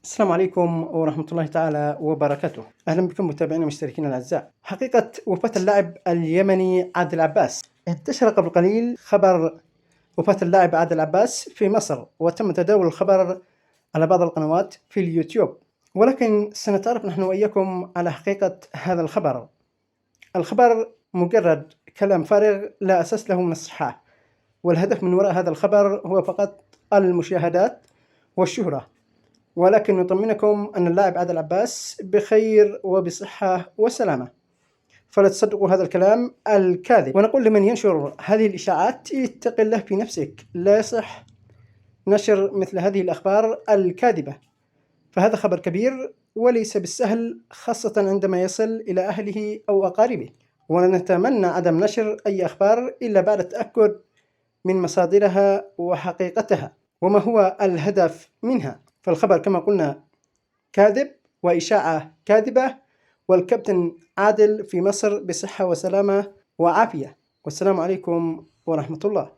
السلام عليكم ورحمة الله تعالى وبركاته. أهلا بكم متابعينا المشتركين الأعزاء. حقيقة وفاة اللاعب اليمني عادل عباس. انتشر قبل قليل خبر وفاة اللاعب عادل عباس في مصر، وتم تداول الخبر على بعض القنوات في اليوتيوب، ولكن سنتعرف نحن وإياكم على حقيقة هذا الخبر. الخبر مجرد كلام فارغ لا أساس له من الصحة، والهدف من وراء هذا الخبر هو فقط المشاهدات والشهرة. ولكن نطمنكم أن اللاعب عادل عباس بخير وبصحة وسلامة، فلا تصدقوا هذا الكلام الكاذب. ونقول لمن ينشر هذه الإشاعات: اتق الله في نفسك، لا يصح نشر مثل هذه الأخبار الكاذبة، فهذا خبر كبير وليس بالسهل، خاصة عندما يصل إلى أهله أو أقاربه. ونتمنى عدم نشر أي أخبار إلا بعد التأكد من مصادرها وحقيقتها وما هو الهدف منها. فالخبر كما قلنا كاذب وإشاعة كاذبة، والكابتن عادل في مصر بصحة وسلامة وعافية. والسلام عليكم ورحمة الله.